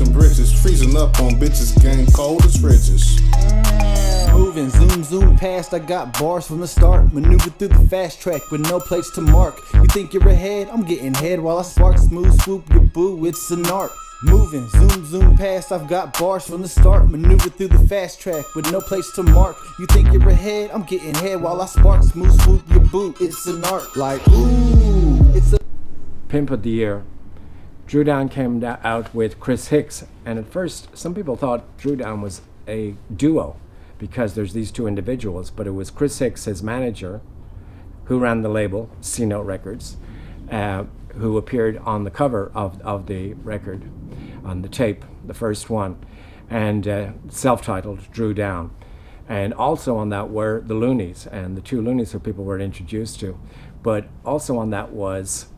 and bridges, freezing up on bitches, getting cold as fridges. Moving, zoom past, I got bars from the start. Maneuver through the fast track with no place to mark. You think you're ahead? I'm getting head while I spark. Smooth swoop your boo, it's an art. Moving, zoom past, I've got bars from the start. Maneuver through the fast track with no place to mark. You think you're ahead? I'm getting head while I spark. Smooth swoop your boo, it's an art. Like, ooh, it's a Pimp of the Year. Dru Down came out with Chris Hicks, and at first some people thought Dru Down was a duo because there's these two individuals, but it was Chris Hicks, his manager, who ran the label, C-Note Records, who appeared on the cover of the record, on the tape, the first one, and self-titled Dru Down. And also on that were the Loonies, and the two Loonies who people were introduced to. But also on that was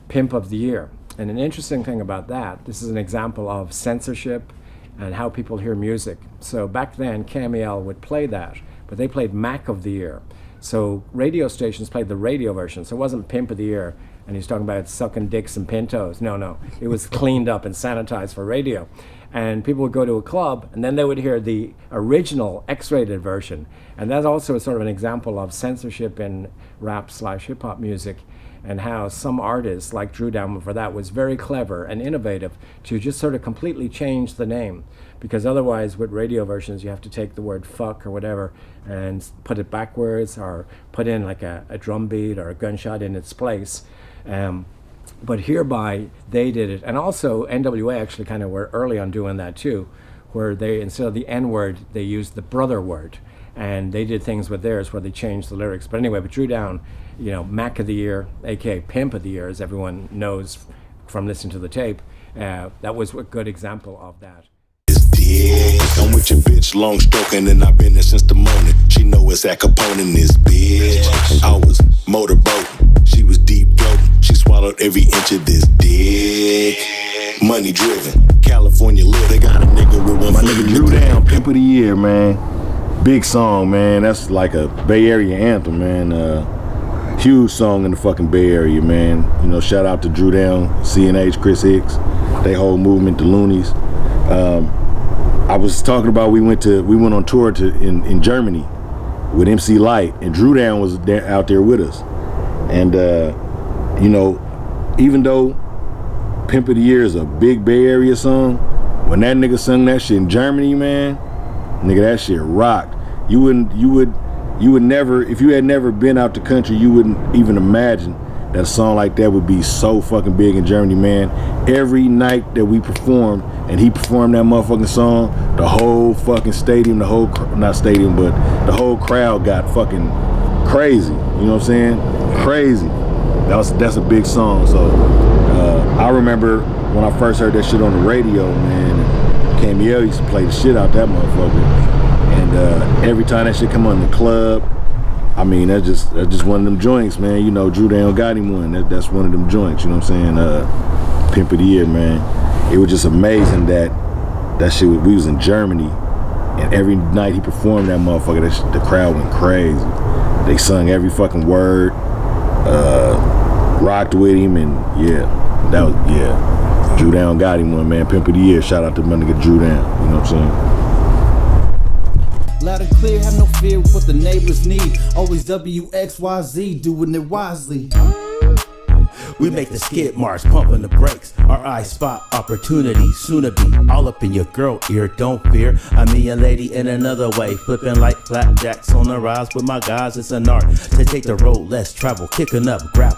Pimp of the Year. And an interesting thing about that, this is an example of censorship and how people hear music. So back then, KMEL would play that, but they played Mack of the Year. So radio stations played the radio version. So it wasn't Pimp of the Year, and he's talking about sucking dicks and pintos. No. It was cleaned up and sanitized for radio. And people would go to a club, and then they would hear the original X-rated version. And that's also sort of an example of censorship in rap/hip-hop music, and how some artists, like Dru Down for that, was very clever and innovative to just sort of completely change the name. Because otherwise, with radio versions, you have to take the word fuck or whatever and put it backwards, or put in like a drum beat or a gunshot in its place. But hereby, they did it. And also, NWA actually kind of were early on doing that too, where they, instead of the N-word, they used the brother word. And they did things with theirs where they changed the lyrics. But anyway, but Dru Down, you know, Mack of the Year, aka Pimp of the Year, as everyone knows from listening to the tape, that was a good example of that. I'm with your bitch, long stroking, and I've been there since the morning. She know it's that Kapone in this bitch. I was motorboat, she was deep throating. She swallowed every inch of this dick. Money driven, California lit. They got a nigga with one. My nigga Dru Down, Pimp of the Year, man. Big song, man. That's like a Bay Area anthem, man. Huge song in the fucking Bay Area, man. You know, shout out to Dru Down, CNH, Chris Hicks, they whole movement, the Loonies. I was talking about we went on tour in Germany with MC Light, and Dru Down was out there with us. And you know, even though Pimp of the Year is a big Bay Area song, when that nigga sung that shit in Germany, man, nigga, that shit rocked. You would never, if you had never been out the country, you wouldn't even imagine that a song like that would be so fucking big in Germany, man. Every night that we performed, and he performed that motherfucking song, the whole fucking stadium, not stadium, but the whole crowd got fucking crazy. You know what I'm saying? Crazy. That's a big song. So I remember when I first heard that shit on the radio, man, KMEL used to play the shit out that motherfucker. And every time that shit come on the club, I mean, that's just one of them joints, man. You know, Dru Down got him one. That's one of them joints, you know what I'm saying? Pimp of the Year, man. It was just amazing that shit, we was in Germany, and every night he performed that motherfucker, the crowd went crazy. They sung every fucking word, rocked with him, and yeah. Dru Down got him one, man. Pimp of the Year. Shout out to my nigga Dru Down, you know what I'm saying? loud and clear, have no fear with what the neighbors need. Always WXYZ, doing it wisely. We make the skid marks, pumping the brakes. Our eyes spot opportunity, sooner be all up in your girl ear. Don't fear, I mean a lady in another way, flipping like flapjacks on the rise with my guys. It's an art to take the road less travel, kicking up, grab.